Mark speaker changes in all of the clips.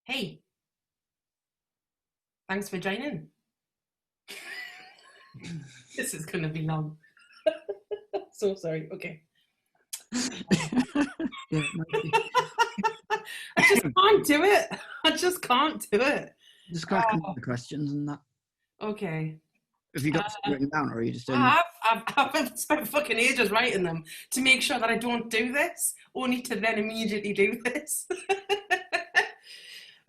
Speaker 1: Hey, thanks for joining. This is going to be long. So sorry. Okay.
Speaker 2: Yeah,
Speaker 1: I just can't do it. I just can't do it.
Speaker 2: just crack on with the questions and that.
Speaker 1: Okay.
Speaker 2: Have you got this written down, or are you just doing?
Speaker 1: I've spent fucking ages writing them to make sure that I don't do this, only to then immediately do this.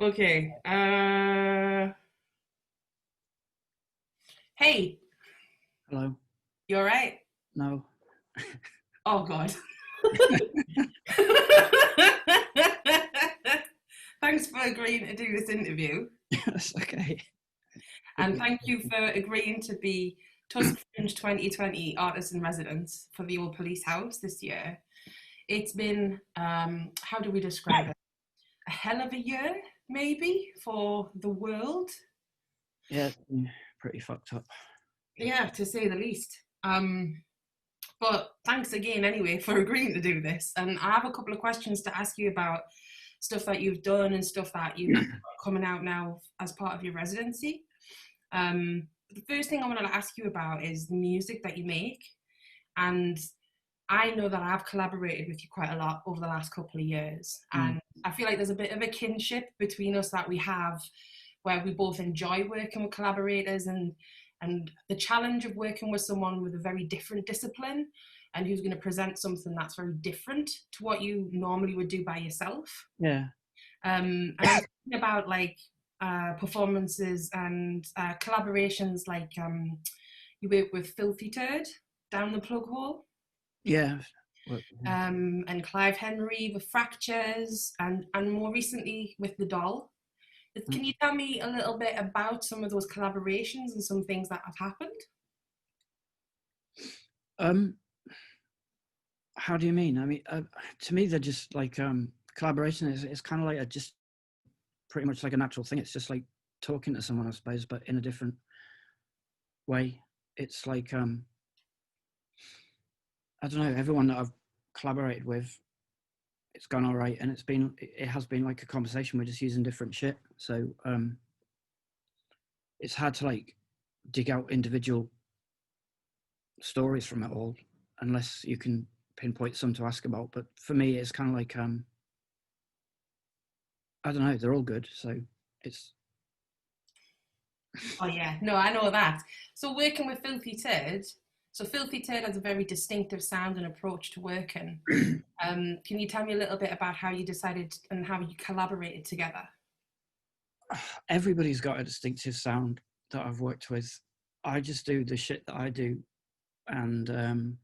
Speaker 1: Okay. Hey,
Speaker 2: Hello.
Speaker 1: you all right?
Speaker 2: No.
Speaker 1: Oh God. Thanks for agreeing to do this interview.
Speaker 2: Yes. Okay.
Speaker 1: And thank you for agreeing to be TUSK Fringe 2020 Artist in Residence for the Old Police House this year. It's been, how do we describe it? A hell of a year, maybe, for the world.
Speaker 2: Yeah, pretty fucked up.
Speaker 1: Yeah, to say the least. But thanks again, anyway, for agreeing to do this. And I have a couple of questions to ask you about stuff that you've done and stuff that you've got coming out now as part of your residency. The first thing I want to ask you about is the music that you make. And I know that I've collaborated with you quite a lot over the last couple of years. And I feel like there's a bit of a kinship between us that we have where we both enjoy working with collaborators and the challenge of working with someone with a very different discipline and who's going to present something that's very different to what you normally would do by yourself.
Speaker 2: Yeah.
Speaker 1: And I'm thinking about like performances and collaborations like you work with Filthy Turd down the plug hole.
Speaker 2: Yeah.
Speaker 1: And Clive Henry with Fractures and more recently with The Doll. Can you tell me a little bit about some of those collaborations and some things that have happened?
Speaker 2: How do you mean? I mean, to me, they're just like collaboration is kind of like just pretty much like a natural thing. It's just like talking to someone, I suppose, but in a different way. It's like I don't know. Everyone that I've collaborated with, it's gone all right, and it has been like a conversation. We're just using different shit, so it's hard to like dig out individual stories from it all unless you can pinpoint some to ask about. But for me, it's kind of like I don't know, they're all good, so it's
Speaker 1: Oh yeah, no, I know that. So working with Filthy Turd, so Filthy Turd has a very distinctive sound and approach to working. Can you tell me a little bit about how you decided and how you collaborated together?
Speaker 2: Everybody's got a distinctive sound that I've worked with. I just do the shit that I do, and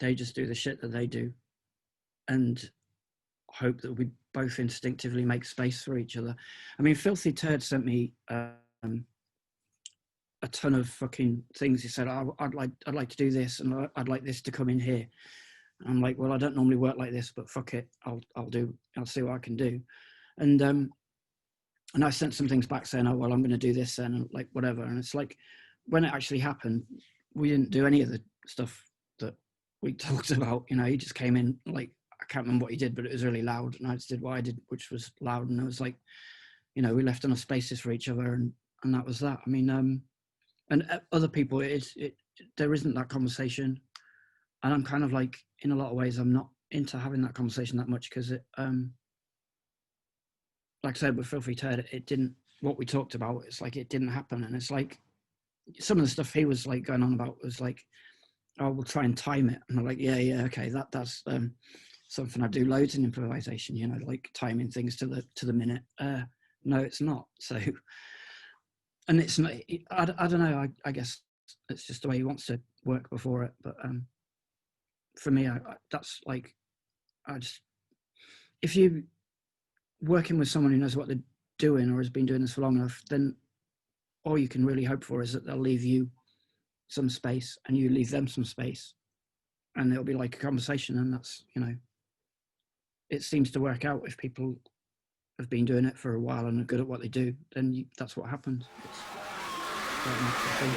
Speaker 2: they just do the shit that they do, and hope that we both instinctively make space for each other. I mean, Filthy Turd sent me a ton of fucking things. He said, I'd like to do this, and I'd like this to come in here. And I'm like, well, I don't normally work like this, but fuck it, I'll see what I can do. And I sent some things back saying, oh well, I'm going to do this then, and like whatever. And it's like, when it actually happened, we didn't do any of the stuff that we talked about. You know, he just came in, like, I can't remember what he did, but it was really loud, and I just did what I did, which was loud. And it was like, you know, we left enough spaces for each other, and that was that. I mean, and other people, there isn't that conversation, and I'm kind of like, in a lot of ways, I'm not into having that conversation that much, because it, like I said, with Filthy Turd, it didn't, what we talked about, it's like it didn't happen. And it's like some of the stuff he was like going on about was like, oh, we'll try and time it. And I'm like, yeah, okay, that's something I do loads in improvisation, you know, like timing things to the minute. No, it's not. So, and it's not, I don't know, I guess it's just the way he wants to work before it. But for me, that's like, if you working with someone who knows what they're doing or has been doing this for long enough, then all you can really hope for is that they'll leave you some space and you leave them some space, and it'll be like a conversation. And that's, you know, it seems to work out. If people have been doing it for a while and are good at what they do, then that's what happens. It's quite a natural thing.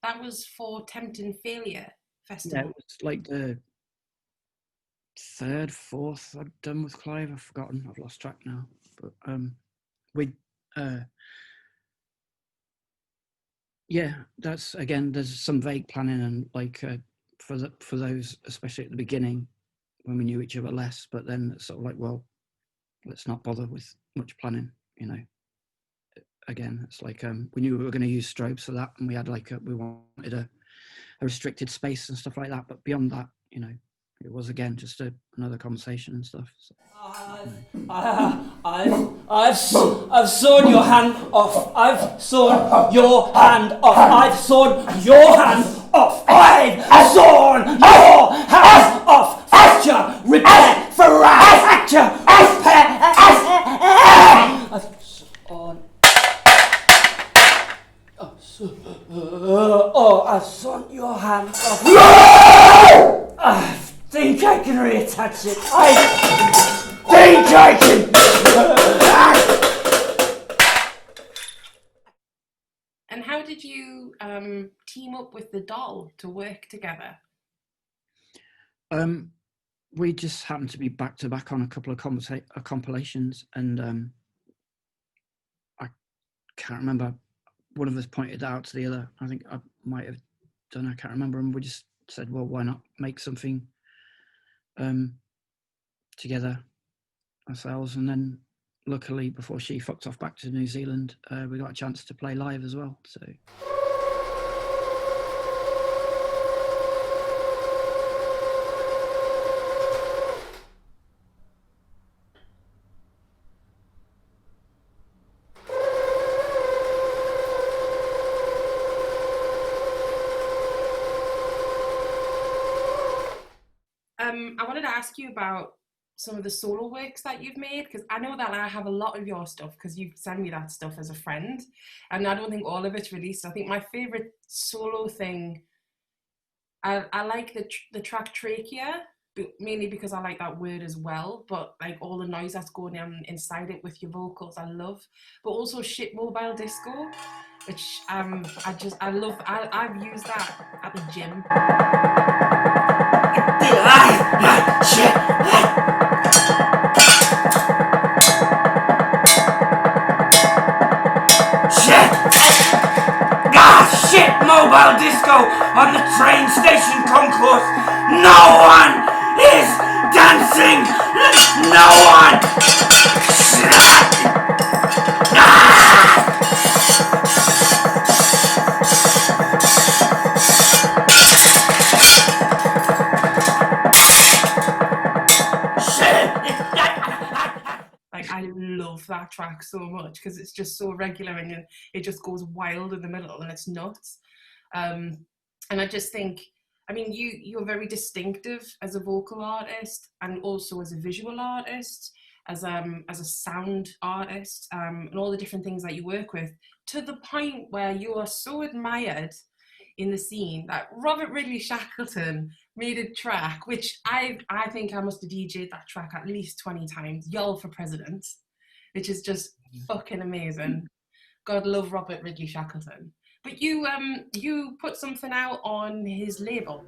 Speaker 1: That was for Tempting Failure
Speaker 2: Yeah,
Speaker 1: Festival.
Speaker 2: it was like the third, fourth I'd done with Clive. I've forgotten. I've lost track now. But we, yeah, that's again. There's some vague planning and like for those, especially at the beginning when we knew each other less. But then it's sort of like, well, let's not bother with much planning. You know. Again, it's like we knew we were going to use strobes for that, and we had like we wanted a restricted space and stuff like that. But beyond that, you know, it was again just another conversation and stuff. So,
Speaker 3: I've sawn your hand off. I've sawn your hand off. I've sawn your hand off. I've sawn your hand off. Fracture, repair, fracture, repair. I've sawn. I've sawn your hand off. I think I can reattach it. I think I can.
Speaker 1: And how did you team up with the doll to work together?
Speaker 2: We just happened to be back to back on a couple of compilations, and I can't remember. One of us pointed out to the other. I think I might have done. I can't remember. And we just said, well, why not make something together ourselves? And then luckily, before she fucked off back to New Zealand, we got a chance to play live as well. So.
Speaker 1: I wanted to ask you about some of the solo works that you've made, because I know that I have a lot of your stuff because you've sent me that stuff as a friend, and I don't think all of it's released. I think my favorite solo thing, I like the track Trachea, mainly because I like that word as well, but like all the noise that's going on inside it with your vocals, I love. But also Shit Mobile Disco, which I love. I've used that at the gym.
Speaker 3: Shit mobile disco on the train station concourse. No one is dancing. No one.
Speaker 1: Like, I love that track so much because it's just so regular and it just goes wild in the middle and it's nuts. And I just think, I mean, you're very distinctive as a vocal artist and also as a visual artist, as a sound artist, and all the different things that you work with, to the point where you are so admired in the scene that Robert Ridley Shackleton made a track, which I think I must have DJ'd that track at least 20 times, YOL for President, which is just fucking amazing. God love Robert Ridley Shackleton. But you put something out on his label.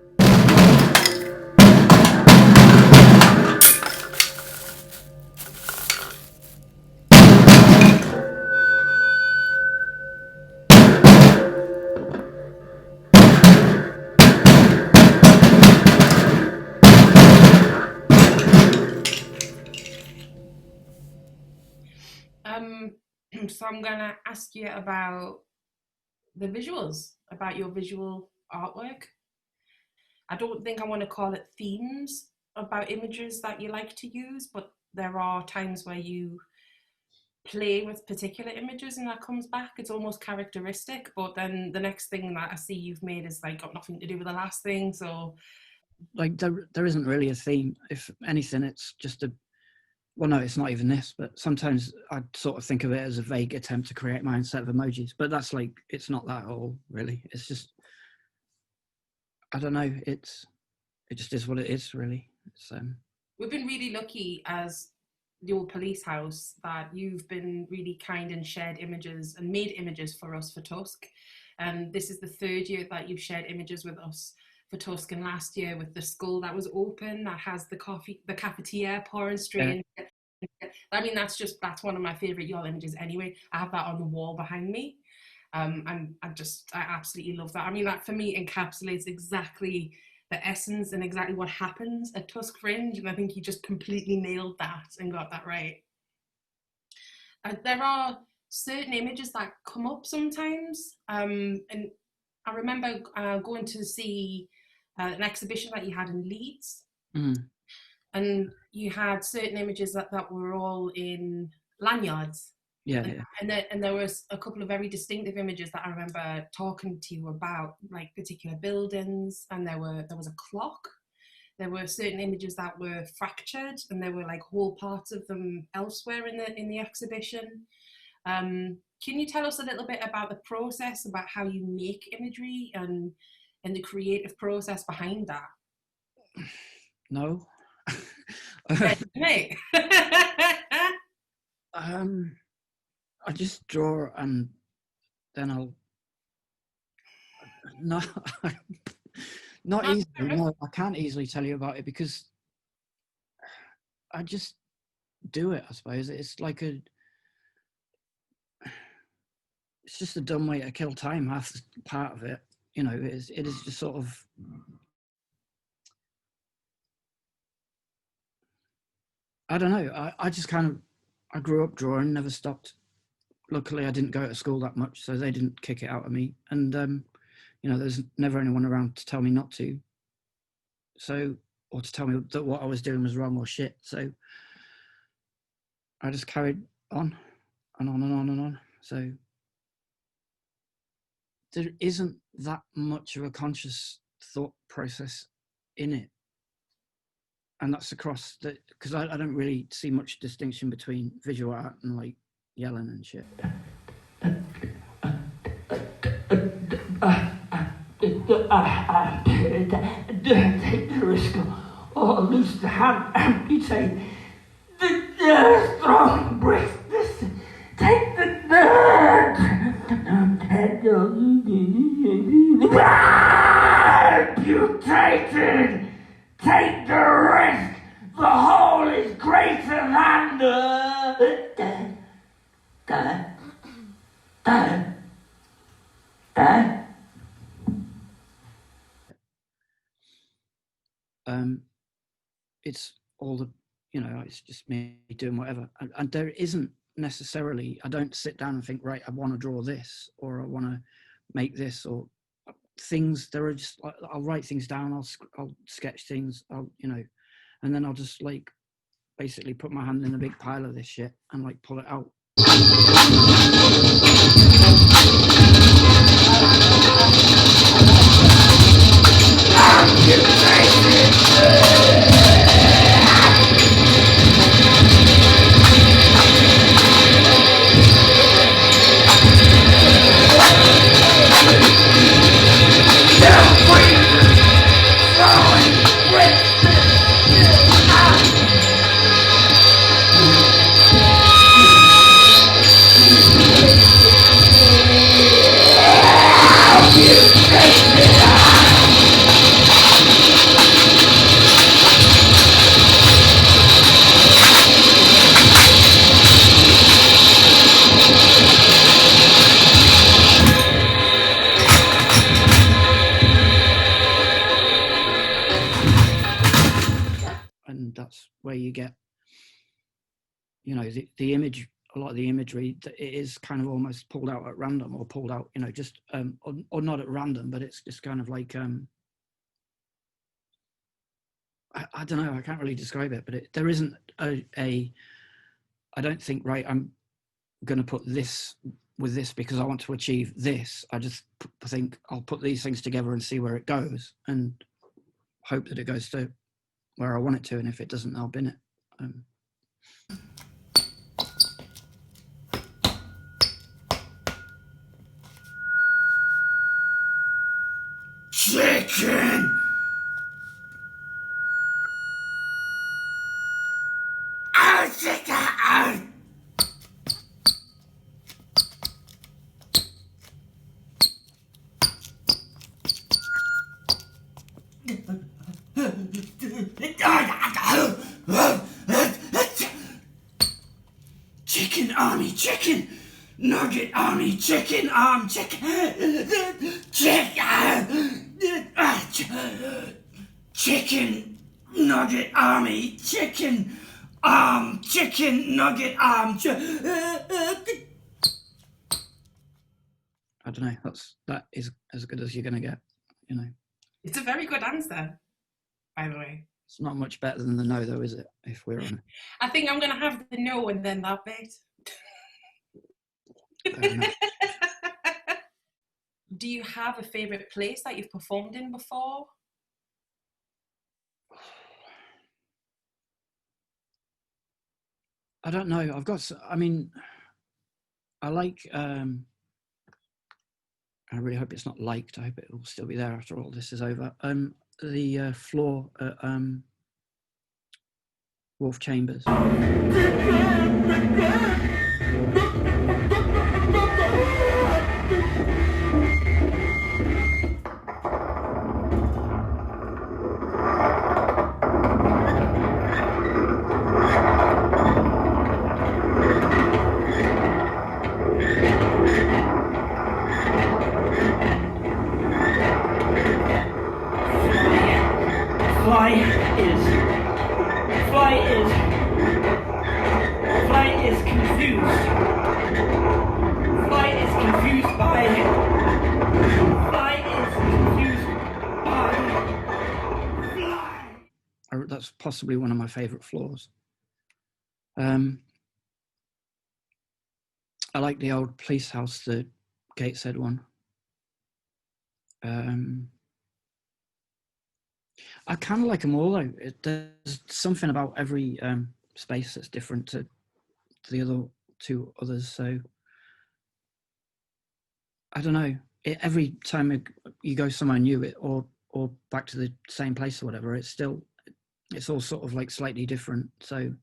Speaker 1: So I'm gonna ask you about the visuals, about your visual artwork. I don't think I want to call it themes about images that you like to use, but there are times where you play with particular images and that comes back. It's almost characteristic, but then the next thing that I see you've made is like got nothing to do with the last thing. So
Speaker 2: like there isn't really a theme. If anything, it's just well, no, it's not even this, but sometimes I sort of think of it as a vague attempt to create my own set of emojis, but that's like, it's not that at all, really. It's just, I don't know, it just is what it is, really. It's,
Speaker 1: we've been really lucky as the old police house that you've been really kind and shared images and made images for us for TUSK. And this is the third year that you've shared images with us for TUSK, and last year with the skull that was open, that has the cafetiere pouring straight in. I mean, that's one of my favorite YOL images anyway. I have that on the wall behind me. And I absolutely love that. I mean, that for me encapsulates exactly the essence and exactly what happens at TUSK Fringe. And I think you just completely nailed that and got that right. There are certain images that come up sometimes. And I remember going to see an exhibition that you had in Leeds. And you had certain images that were all in lanyards. And there was a couple of very distinctive images that I remember talking to you about, like particular buildings, and there was a clock. There were certain images that were fractured, and there were like whole parts of them elsewhere in the exhibition. Can you tell us a little bit about the process, about how you make imagery and the creative process behind that?
Speaker 2: No.
Speaker 1: Hey.
Speaker 2: I just draw and then I'll not easily. No, I can't easily tell you about it because I just do it. I suppose it's like it's just a dumb way to kill time. Half part of it, you know, it is just sort of. I don't know. I just kind of, I grew up drawing, never stopped. Luckily, I didn't go to school that much, so they didn't kick it out of me. And, you know, there's never anyone around to tell me not to. So, or to tell me that what I was doing was wrong or shit. So I just carried on and on and on and on. So there isn't that much of a conscious thought process in it. And that's across the, because I don't really see much distinction between visual art and like yelling and shit.
Speaker 3: Take the risk or lose the hand, amputate the strong breast, take the nerve, amputated. Take the risk. The whole is greater than the.
Speaker 2: It's all the, you know, it's just me doing whatever. And there isn't necessarily, I don't sit down and think, right, I want to draw this or I want to make this or things. There are just, I'll write things down, I'll sketch things, you know, and then I'll just like basically put my hand in a big pile of this shit and like pull it out. And that's where you get, you know, the image, a lot of the imagery, it is kind of almost pulled out at random or pulled out, you know, just, or not at random, but it's just kind of like, I don't know, I can't really describe it, but there isn't I don't think, right, I'm going to put this with this because I want to achieve this. I just think I'll put these things together and see where it goes and hope that it goes to where I want it to, and if it doesn't, I'll bin it.
Speaker 3: Chicken! Chicken army, chicken nugget army, chicken arm, chicken, chicken nugget army, chicken arm, chicken nugget arm.
Speaker 2: I don't know. That is as good as you're gonna get. You know.
Speaker 1: It's a very good answer, by the way.
Speaker 2: It's not much better than the no, though, is it? If we're on it.
Speaker 1: I think I'm gonna have the no and then that bit. Do you have a favourite place that you've performed in before?
Speaker 2: I don't know. I've got. I mean, I like. I really hope it's not liked. I hope it will still be there after all this is over. The floor at Wolf Chambers.
Speaker 3: Fly is confused. Fly is confused by.
Speaker 2: That's possibly one of my favourite floors. I like the old police house, the Gateshead one. I kind of like them all, though. There's something about every space that's different to the other two others. So I don't know. Every time you go somewhere new, or back to the same place or whatever, it's all sort of like slightly different. So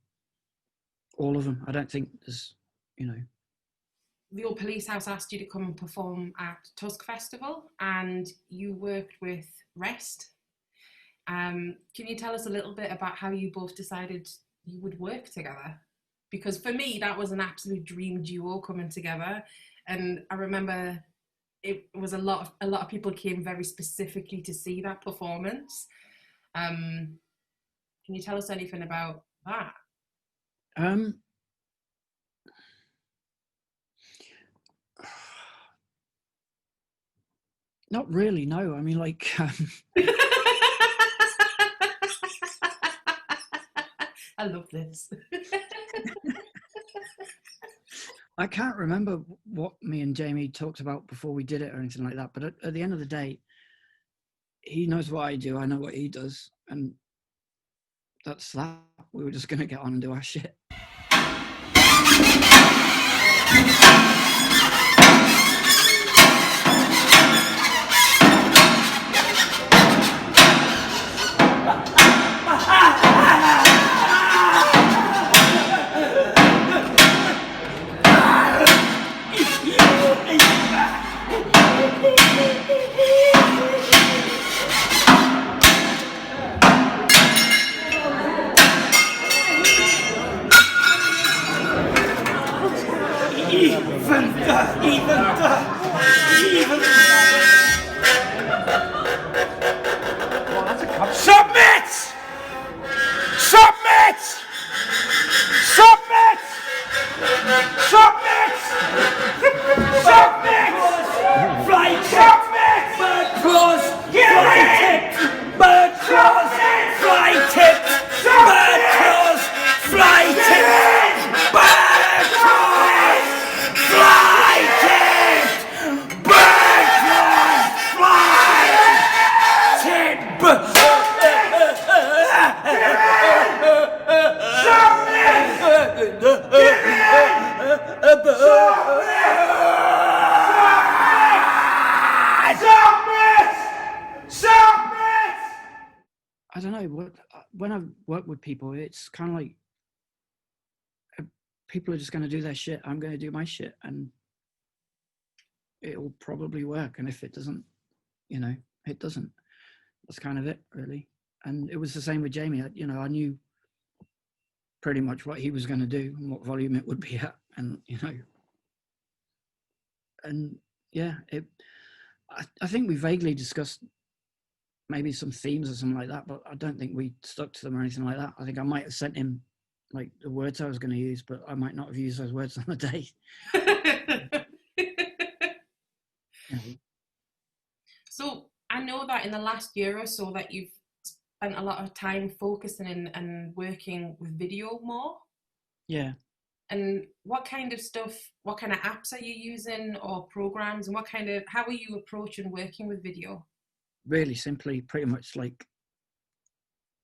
Speaker 2: all of them. I don't think there's, you know.
Speaker 1: Your police house asked you to come and perform at TUSK Festival, and you worked with Rest. Can you tell us a little bit about how you both decided you would work together? Because for me, that was an absolute dream duo coming together, and I remember it was a lot of people came very specifically to see that performance. Can you tell us anything about that?
Speaker 2: Not really, no. I mean, like,
Speaker 1: I love this.
Speaker 2: I can't remember what me and Jamie talked about before we did it or anything like that. But at the end of the day, he knows what I do. I know what he does. And that's that. We were just going to get on and do our shit.
Speaker 3: Submit! Submit! Submit! Submit! Submit! Fly submit! Bird claws! Fly tipped! Bird claws! Fly tipped! Bird claws! Fly tipped! Bird claws! Fly tipped! Bird claws! Fly tipped!
Speaker 2: I don't know. When I work with people, it's kind of like people are just going to do their shit. I'm going to do my shit, and it'll probably work. And if it doesn't, you know, it doesn't. That's kind of it, really. And it was the same with Jamie. You know, I knew pretty much what he was going to do and what volume it would be at, and you know, and yeah, I think we vaguely discussed maybe some themes or something like that, but I don't think we stuck to them or anything like that. I think I might have sent him like the words I was going to use, but I might not have used those words on the day. You know.
Speaker 1: So I know that in the last year or so that you've spent a lot of time focusing and working with video more.
Speaker 2: Yeah.
Speaker 1: And what kind of stuff, what kind of apps are you using or programs, and how are you approaching working with video?
Speaker 2: Really simply, pretty much like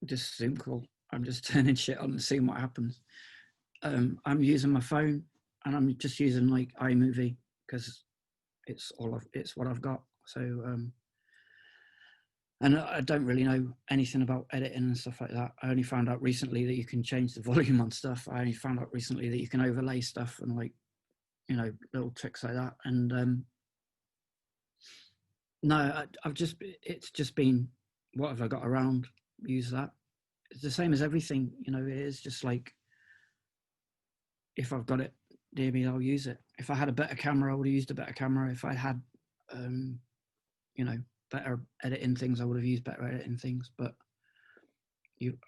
Speaker 2: just Zoom call. I'm just turning shit on and seeing what happens. I'm using my phone and I'm just using like iMovie because it's what I've got. So, and I don't really know anything about editing and stuff like that. I only found out recently that you can change the volume on stuff. I only found out recently that you can overlay stuff and like, you know, little tricks like that. And no, it's just been, what have I got around? Use that. It's the same as everything, you know, it is just like, if I've got it near me, I'll use it. If I had a better camera, I would have used a better camera. If I had, you know, better editing things, I would have used better editing things. But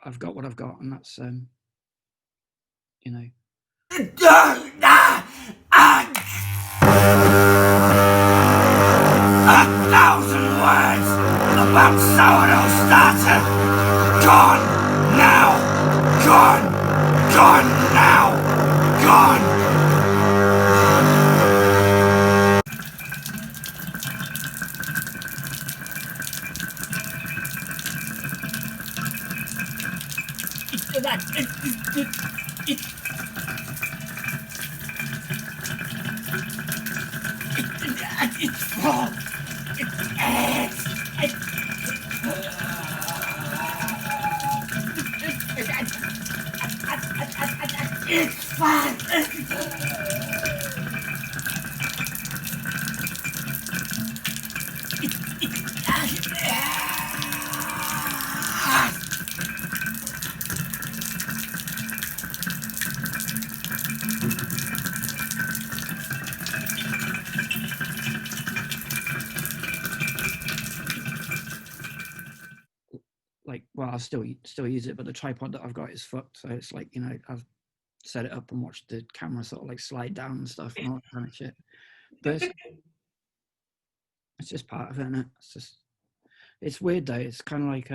Speaker 2: I've got what I've got, and that's, you know.
Speaker 3: A thousand words about sourdough starter. Gone now. Gone. Gone now. Gone. It's fun.
Speaker 2: Like, well, I still use it, but the tripod that I've got is fucked. So it's like, you know, I've set it up and watched the camera sort of like slide down and stuff and all that kind of shit. But it's just part of it, isn't it? It's weird though. It's kind of like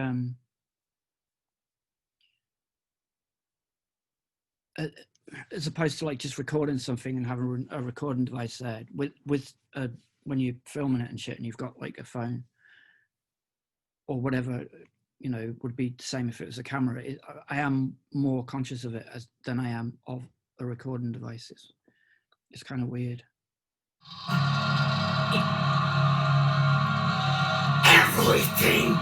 Speaker 2: as opposed to like just recording something and having a recording device there with when you're filming it and shit, and you've got like a phone or whatever, you know, would be the same if it was a camera. I am more conscious of it than I am of a recording device. It's kind of weird.
Speaker 3: Everything.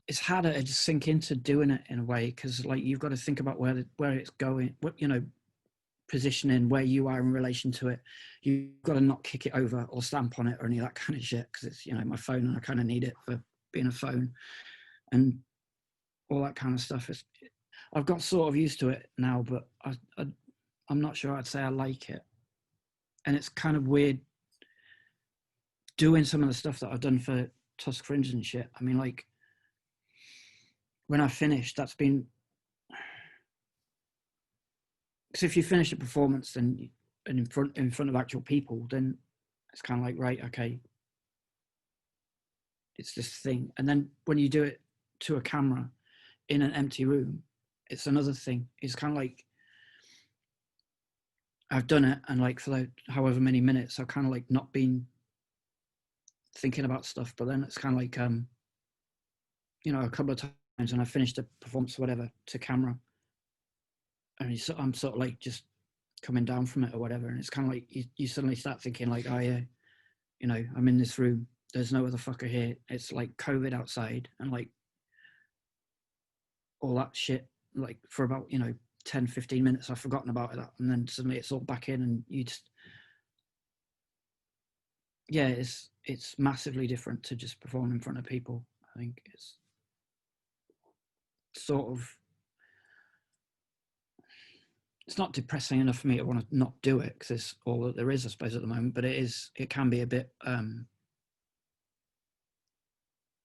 Speaker 2: It's harder to just sink into doing it in a way because like you've got to think about where it's going, what, you know, positioning, where you are in relation to it. You've got to not kick it over or stamp on it or any of that kind of shit because it's, you know, my phone and I kind of need it for being a phone and all that kind of stuff. I've got sort of used to it now, but I'm not sure I'd say I like it. And it's kind of weird doing some of the stuff that I've done for TUSK Fringe and shit. I mean, like, when I finished, that's been, because if you finish a performance and in front of actual people, then it's kind of like, right, okay, it's this thing. And then when you do it to a camera in an empty room, it's another thing. It's kind of like, I've done it, and like for however many minutes, I've kind of like not been thinking about stuff. But then it's kind of like, you know, a couple of times when I finished a performance or whatever to camera, and I'm sort of like just coming down from it or whatever, and it's kind of like you suddenly start thinking like, oh yeah, you know, I'm in this room there's no other fucker here. It's like COVID outside and like all that shit. Like for about 10, 15 minutes, I've forgotten about that, and then suddenly it's all back in, and you just it's massively different to just perform in front of people. I think it's sort of, it's not depressing enough for me to want to not do it because it's all that there is, I suppose, at the moment. But it can be a bit of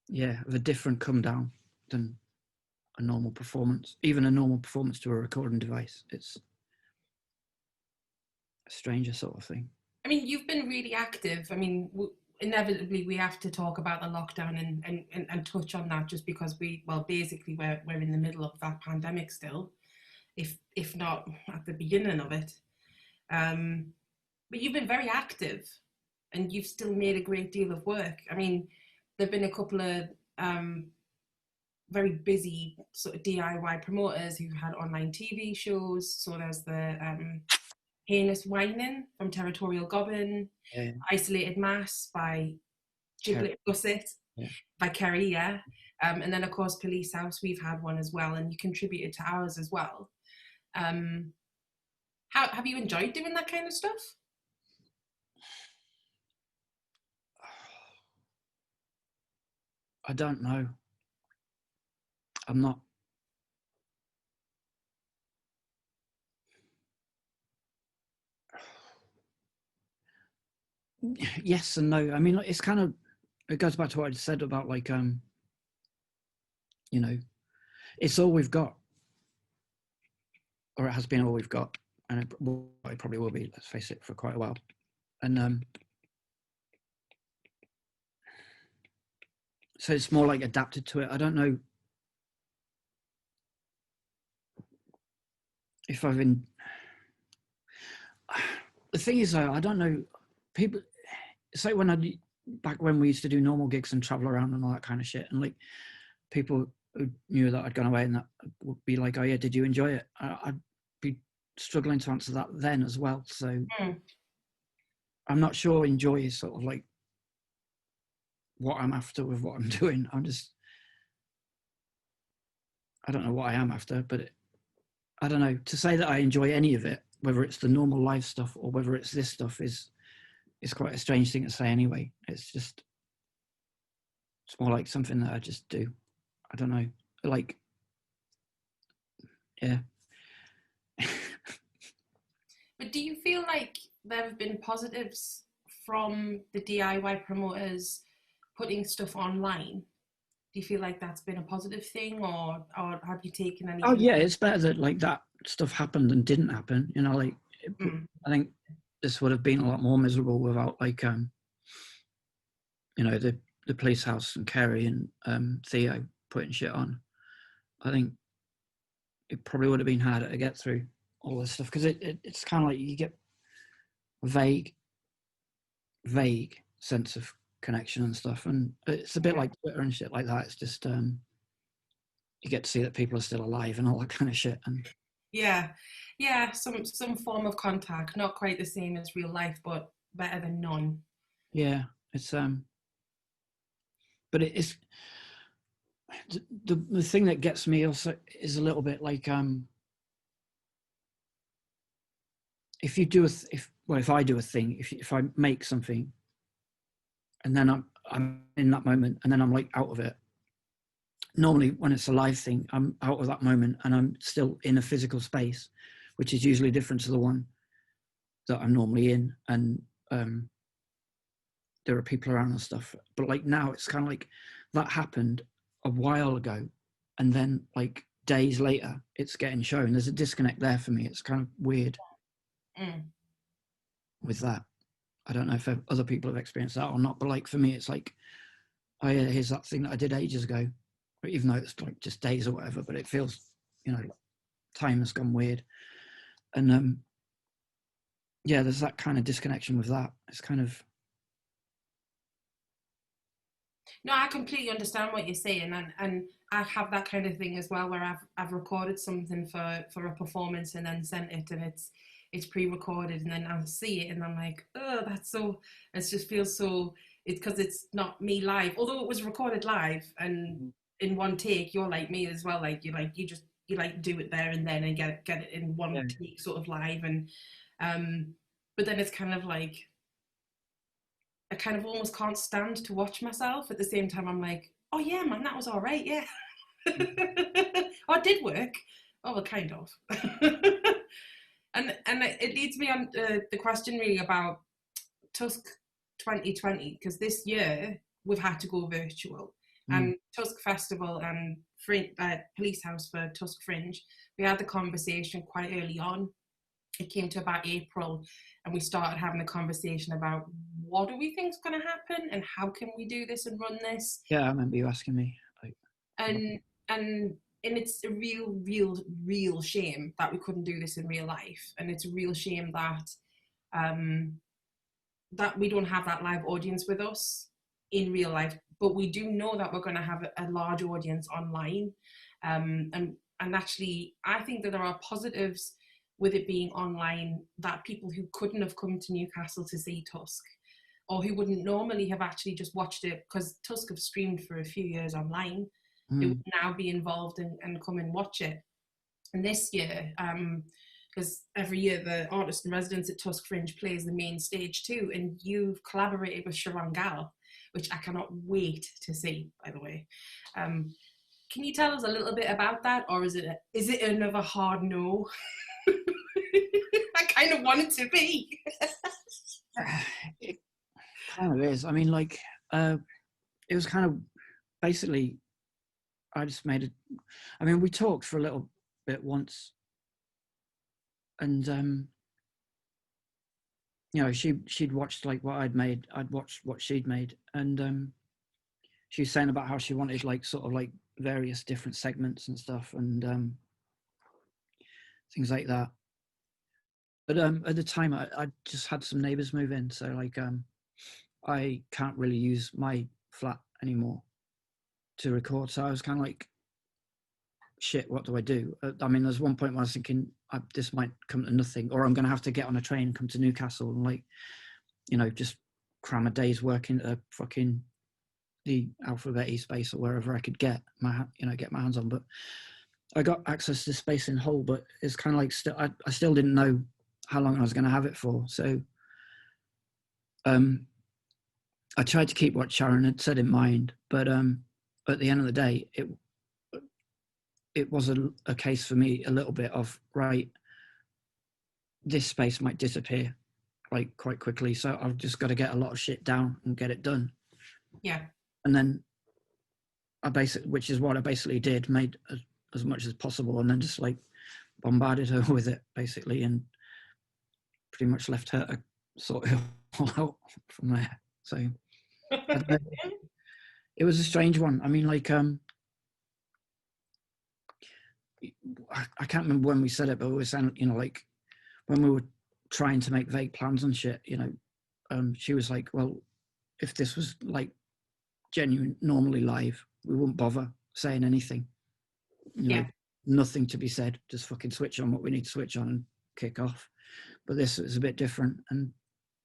Speaker 2: a different come down than a normal performance. Even a normal performance to a recording device, it's a stranger sort of thing.
Speaker 1: I mean, you've been really active. I mean, inevitably we have to talk about the lockdown and touch on that, just because basically we're in the middle of that pandemic still, if not at the beginning of it. But you've been very active, and you've still made a great deal of work. I mean, there've been a couple of very busy sort of DIY promoters who've had online TV shows. So there's the Heinous Whining from Territorial Goblin, Isolated Mass by Giblet Gusset, by Kerry, and then of course Police House, we've had one as well, and you contributed to ours as well. How have you enjoyed doing that kind of stuff?
Speaker 2: I don't know. I'm not. Yes and no. I mean, it's kind of, it goes back to what I said about like, it's all we've got, or it has been all we've got, and it probably will be, let's face it, for quite a while. And so it's more like adapted to it. I don't know if I've been. The thing is, though, I don't know. People, it's like back when we used to do normal gigs and travel around and all that kind of shit, and like people who knew that I'd gone away and that would be like, "Oh yeah, did you enjoy it?" I'd be struggling to answer that then as well. So I'm not sure enjoy is sort of like what I'm after with what I'm doing. I don't know what I am after, but I don't know. To say that I enjoy any of it, whether it's the normal live stuff or whether it's this stuff, is quite a strange thing to say anyway. It's more like something that I just do. I don't know. Like, yeah.
Speaker 1: But do you feel like there have been positives from the DIY promoters putting stuff online? Do you feel like that's been a positive thing, or have you taken any?
Speaker 2: Oh yeah, it's better that like that stuff happened and didn't happen. Like I think this would have been a lot more miserable without like the Police House and Kerry and Theo putting shit on. I think it probably would have been harder to get through all this stuff, because it's kind of like you get a vague sense of connection and stuff, and it's a bit like Twitter and shit like that. It's just you get to see that people are still alive and all that kind of shit. And some form of contact, not quite the same as real life, but better than none. Yeah, it's but it's the thing that gets me also is a little bit like if you do if I do a thing, if I make something and then I'm in that moment and then I'm like out of it. Normally when it's a live thing, I'm out of that moment and I'm still in a physical space, which is usually different to the one that I'm normally in. And there are people around and stuff. But like now it's kind of like that happened a while ago. And then like days later, it's getting shown. There's a disconnect there for me. It's kind of weird with that. I don't know if other people have experienced that or not, but like for me, it's like, oh yeah, here's that thing that I did ages ago, even though it's like just days or whatever, but it feels, time has gone weird. And there's that kind of disconnection with that. It's kind of.
Speaker 1: No, I completely understand what you're saying, and I have that kind of thing as well, where I've recorded something for a performance and then sent it, and it's pre-recorded, and then I see it and I'm like, oh, that's so, it just feels so It's because it's not me live, although it was recorded live and in one take. You're like me as well. Like you do it there and then and get it in one take, sort of live. And but then it's kind of like I kind of almost can't stand to watch myself. At the same time, I'm like, oh yeah, man, that was all right. Yeah. Oh, it did work. Oh, well, kind of. and it leads me on the question really about TUSK 2020, because this year we've had to go virtual. And TUSK Festival and Police House for TUSK Fringe, we had the conversation quite early on. It came to about April and we started having a conversation about what do we think is going to happen and how can we do this and run this.
Speaker 2: Yeah, I remember you asking me.
Speaker 1: And it's a real shame that we couldn't do this in real life. And it's a real shame that that we don't have that live audience with us in real life, but we do know that we're going to have a large audience online. And actually, I think that there are positives with it being online, that people who couldn't have come to Newcastle to see TUSK, or who wouldn't normally have actually just watched it, because TUSK have streamed for a few years online, they would now be involved and come and watch it. And this year, because every year the artist in residence at TUSK Fringe plays the main stage too, and you've collaborated with Sharon Gal, which I cannot wait to see, by the way. Can you tell us a little bit about that, or is it another hard no? I kind of want it to be.
Speaker 2: It kind of is. I mean, like, it was kind of basically, I just made it. I mean, we talked for a little bit once, and you know, she'd watched like what I'd made. I'd watched what she'd made, and she was saying about how she wanted like sort of like various different segments and stuff, and things like that. But at the time, I just had some neighbours move in, so like I can't really use my flat anymore to record. So I was kind of like, shit, what do I do? I mean, there's one point where I was thinking, this might come to nothing, or I'm going to have to get on a train and come to Newcastle and like, you know, just cram a day's work into fucking the Alphabet E space or wherever I could get my hands on. But I got access to space in Hull, but it's kind of like I still didn't know how long I was going to have it for. So I tried to keep what Sharon had said in mind, but at the end of the day, it was a case for me a little bit of, right, this space might disappear like quite quickly, so I've just got to get a lot of shit down and get it done.
Speaker 1: Yeah.
Speaker 2: And then which is what I basically did, made as much as possible, and then just like bombarded her with it basically, and pretty much left her to sort it all out from there. So it was a strange one. I mean, like I can't remember when we said it, but we were saying, you know, like when we were trying to make vague plans and shit, you know, she was like, well, if this was like genuine, normally live, we wouldn't bother saying anything. You know, nothing to be said, just fucking switch on what we need to switch on and kick off. But this is a bit different, and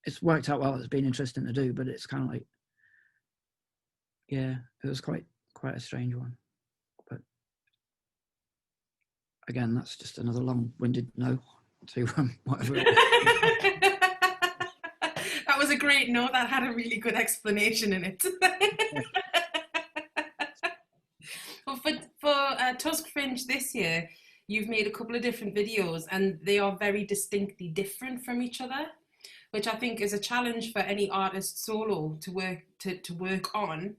Speaker 2: it's worked out well. It's been interesting to do, but it's kind of like, yeah, it was quite a strange one. But again, that's just another long-winded no to whatever.
Speaker 1: That was a great no. That had a really good explanation in it. Well, for TUSK Fringe this year, you've made a couple of different videos, and they are very distinctly different from each other, which I think is a challenge for any artist solo to work on.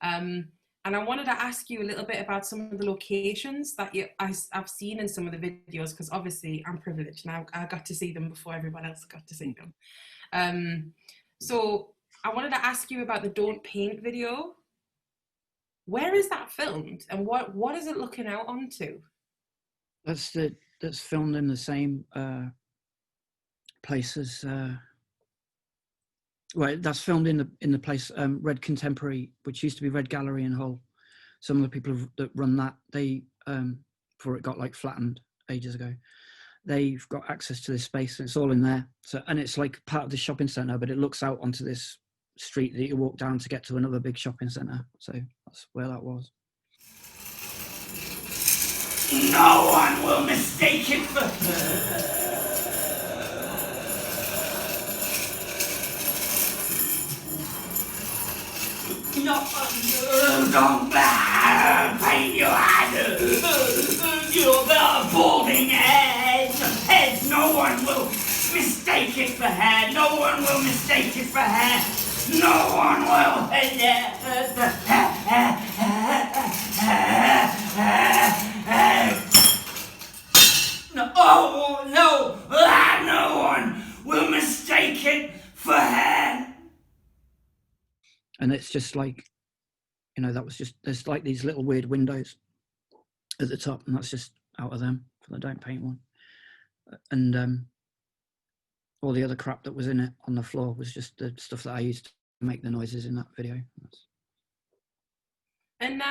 Speaker 1: And I wanted to ask you a little bit about some of the locations that I've seen in some of the videos, because obviously I'm privileged now. I got to see them before everyone else got to see them. So I wanted to ask you about the Don't Paint video. Where is that filmed, and what is it looking out onto?
Speaker 2: That's filmed in the same place as. Well, that's filmed in the place Red Contemporary, which used to be Red Gallery in Hull. Some of the people that run that, they before it got like flattened ages ago, they've got access to this space, and it's all in there. So, and it's like part of the shopping centre, but it looks out onto this street that you walk down to get to another big shopping centre. So that's where that was.
Speaker 3: No one will mistake it for no, don't paint your head. You're the balding heads. No one will mistake it for hair. No one will mistake it for hair. No one will. No, oh no! No one will mistake it for hair.
Speaker 2: And it's just like, you know, that was just, there's like these little weird windows at the top, and that's just out of them for the don't paint one. And all the other crap that was in it on the floor was just the stuff that I used to make the noises in that video.
Speaker 1: And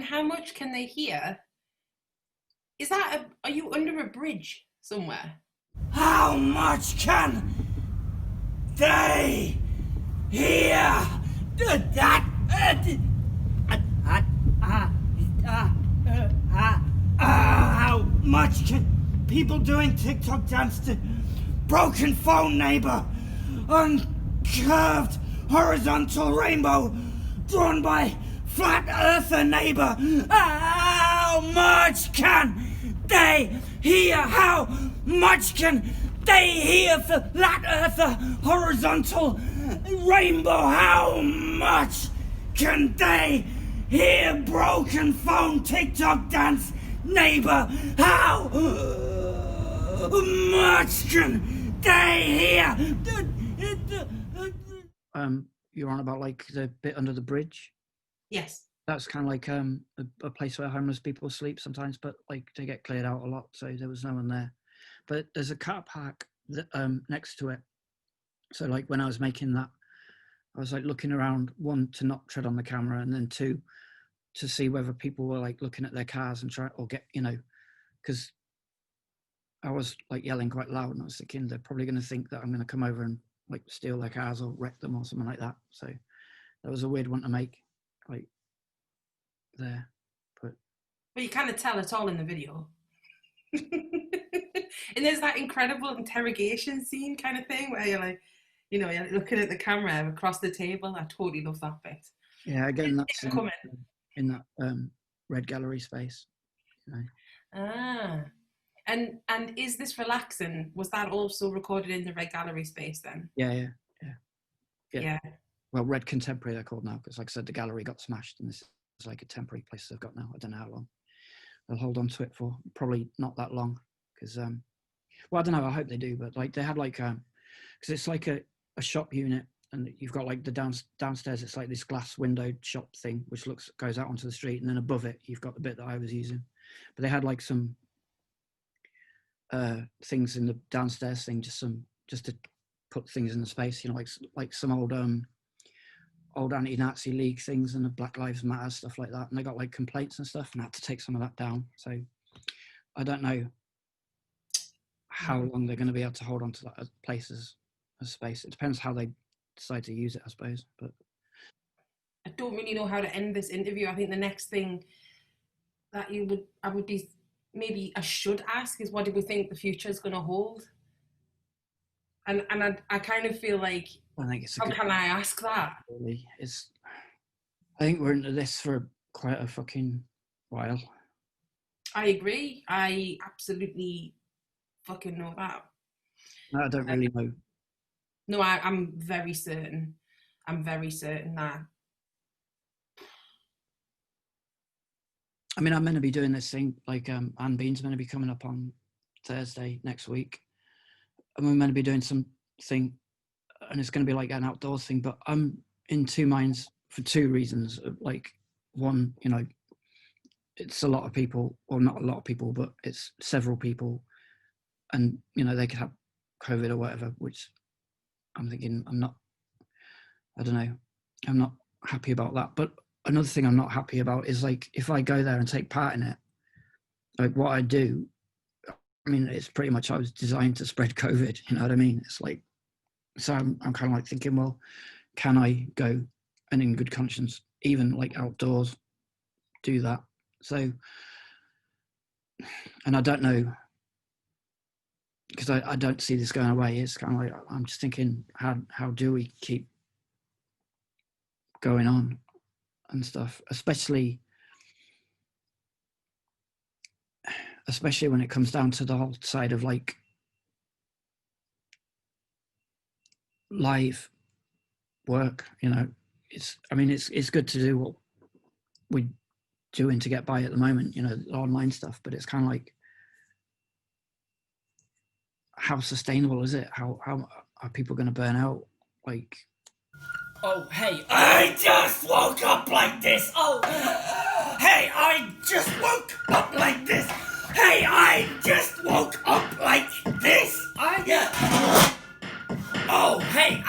Speaker 1: how much can they hear? Is that are you under a bridge somewhere?
Speaker 3: How much can they hear? How much can people doing TikTok dance to broken phone neighbor? Uncurved horizontal rainbow drawn by flat earther neighbor. How much can they hear? How much can they hear for flat earther horizontal rainbow? How much can they hear broken phone TikTok dance neighbor? How much can they hear?
Speaker 2: You're on about like the bit under the bridge?
Speaker 1: Yes.
Speaker 2: That's kind of like a place where homeless people sleep sometimes, but like they get cleared out a lot, so there was no one there. But there's a car park that, next to it. So like when I was making that, I was like looking around, one, to not tread on the camera, and then two, to see whether people were like looking at their cars and try or get, you know, because I was like yelling quite loud, and I was thinking they're probably going to think that I'm going to come over and like steal their cars or wreck them or something like that. So that was a weird one to make, like there. But
Speaker 1: you kind of tell it all in the video. And there's that incredible interrogation scene kind of thing where you're like, you know, you're looking at the camera across the table. I totally love that bit.
Speaker 2: Yeah, again, that's in that red gallery space. You know.
Speaker 1: Ah. And is this relaxing? Was that also recorded in the red gallery space then?
Speaker 2: Yeah.
Speaker 1: Yeah.
Speaker 2: Well, Red Contemporary they're called now, because like I said, the gallery got smashed, and this is like a temporary place they've got now. I don't know how long they'll hold on to it for. Probably not that long, because well, I don't know. I hope they do, but like they had like because it's like a shop unit, and you've got like the downstairs. It's like this glass windowed shop thing, which goes out onto the street, and then above it you've got the bit that I was using. But they had like some things in the downstairs thing, just to put things in the space, you know, like some old anti-Nazi League things and the Black Lives Matter stuff like that, and they got like complaints and stuff, and I had to take some of that down. So I don't know how long they're going to be able to hold on to that place as space. It depends how they decide to use it, I suppose. But
Speaker 1: I don't really know how to end this interview. I think the next thing that I should ask is, what do we think the future is going to hold? And I kind of feel like, how can I ask that?
Speaker 2: Really, I think we're into this for quite a fucking while.
Speaker 1: I agree. I absolutely fucking know that.
Speaker 2: No, I don't really know.
Speaker 1: No, I'm very certain. I'm very certain that.
Speaker 2: I mean, I'm meant to be doing this thing, like Anne Bean's meant to be coming up on Thursday next week. And we're meant to be doing something, and it's going to be like an outdoors thing, but I'm in two minds for two reasons. Like, one, you know, it's a lot of people, or not a lot of people, but it's several people, and, you know, they could have COVID or whatever, which I'm thinking I'm not happy about that. But another thing I'm not happy about is, like, if I go there and take part in it, like what I do, I mean, it's pretty much, I was designed to spread COVID, you know what I mean? It's like, so I'm kind of like thinking, well, can I go and in good conscience, even like outdoors, do that? So, and I don't know, because I don't see this going away. It's kind of like, I'm just thinking, how do we keep going on and stuff, especially when it comes down to the whole side of like live work. You know, it's good to do what we're doing to get by at the moment, you know, online stuff, but it's kind of like, how sustainable is it? How are people going to burn out? Like,
Speaker 3: Oh, hey, I just woke up like this. Oh, hey, I just woke up like this. Hey, I just woke up like this. Oh, hey,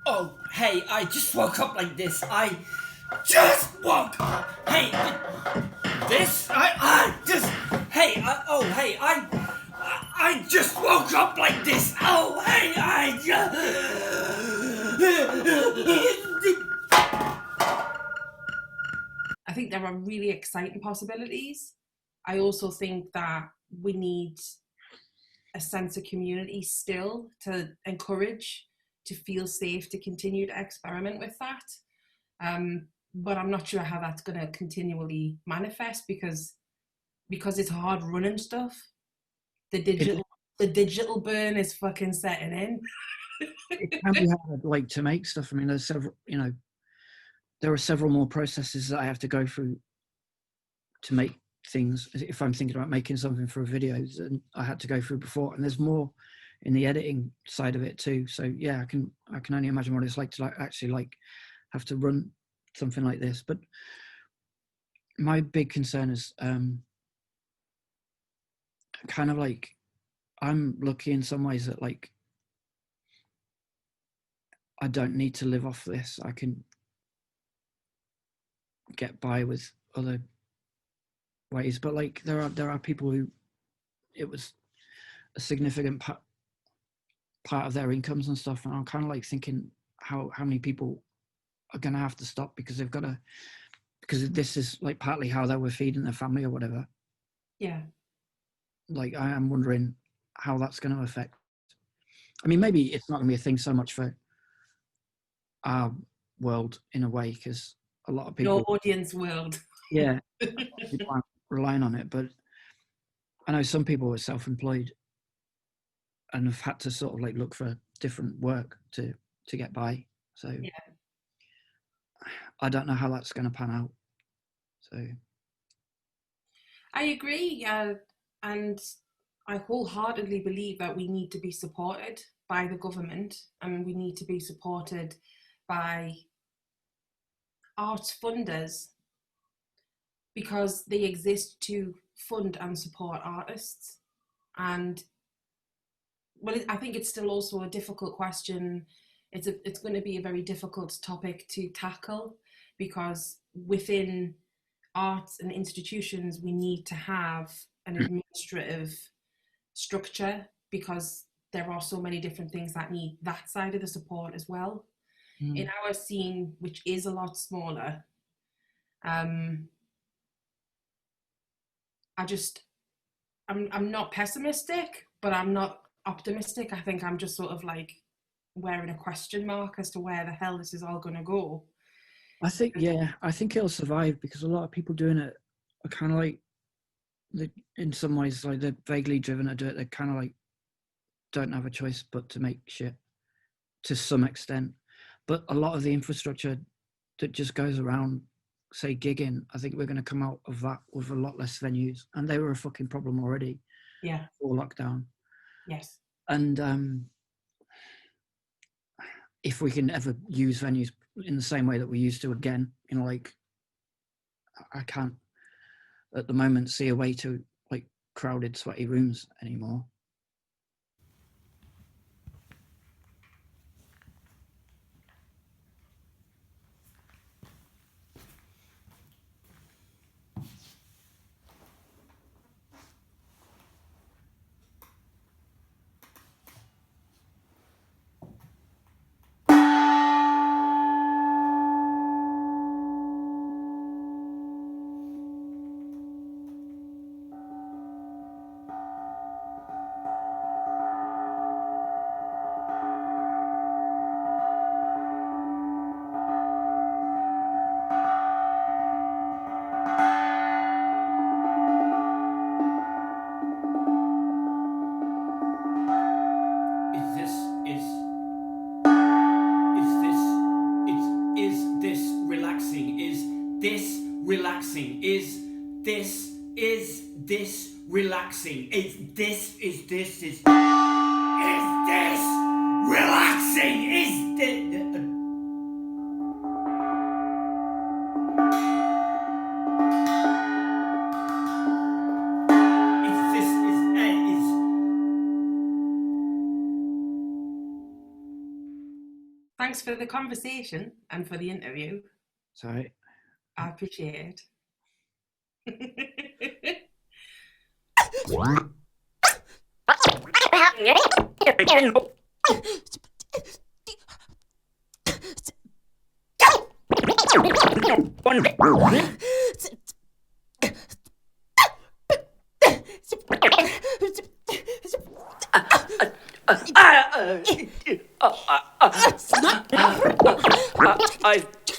Speaker 3: Oh, hey, I just woke up like this. I just woke up. Hey, this? I just. Hey, I just woke up like this. Oh, hey, I just.
Speaker 1: I think there are really exciting possibilities. I also think that we need a sense of community still to encourage, to feel safe, to continue to experiment with that. But I'm not sure how that's going to continually manifest because it's hard running stuff. The digital burn is fucking setting in.
Speaker 2: it can be hard, like, to make stuff. I mean, there's several, you know, there are several more processes that I have to go through to make things. If I'm thinking about making something for a video, than I had to go through before, and there's more in the editing side of it too. So yeah, I can only imagine what it's like to actually have to run something like this. But my big concern is kind of like, I'm lucky in some ways that like I don't need to live off this. I can get by with other ways, but like there are people who it was a significant part of their incomes and stuff, and I'm kind of like thinking how many people are going to have to stop because they've got to, because this is like partly how they were feeding their family or whatever.
Speaker 1: Yeah.
Speaker 2: Like, I am wondering how that's going to affect. I mean, maybe it's not going to be a thing so much for our world in a way, because a lot of people,
Speaker 1: Your audience world.
Speaker 2: yeah, people aren't relying on it. But I know some people are self-employed and have had to sort of like look for different work to get by. So yeah. I don't know how that's going to pan out. So
Speaker 1: I agree, and I wholeheartedly believe that we need to be supported by the government, and we need to be supported by arts funders because they exist to fund and support artists. And well, I think it's still also a difficult question. It's going to be a very difficult topic to tackle because within arts and institutions, we need to have an administrative structure because there are so many different things that need that side of the support as well. In our scene, which is a lot smaller, I'm not pessimistic, but I'm not optimistic. I think I'm just sort of like wearing a question mark as to where the hell this is all going to go.
Speaker 2: I think it'll survive because a lot of people doing it are kind of like, in some ways, like they're vaguely driven to do it. They kind of like don't have a choice but to make shit to some extent. But a lot of the infrastructure that just goes around, say, gigging, I think we're going to come out of that with a lot less venues, and they were a fucking problem already.
Speaker 1: Yeah.
Speaker 2: Before lockdown.
Speaker 1: Yes.
Speaker 2: And if we can ever use venues in the same way that we used to again. You know, like I can't at the moment see a way to like crowded, sweaty rooms anymore.
Speaker 3: Relaxing? Is this relaxing? Is this relaxing? Is this
Speaker 1: Thanks for the conversation and for the interview.
Speaker 2: Sorry.
Speaker 1: I appreciate it.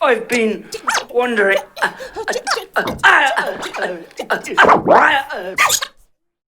Speaker 3: I've been wondering.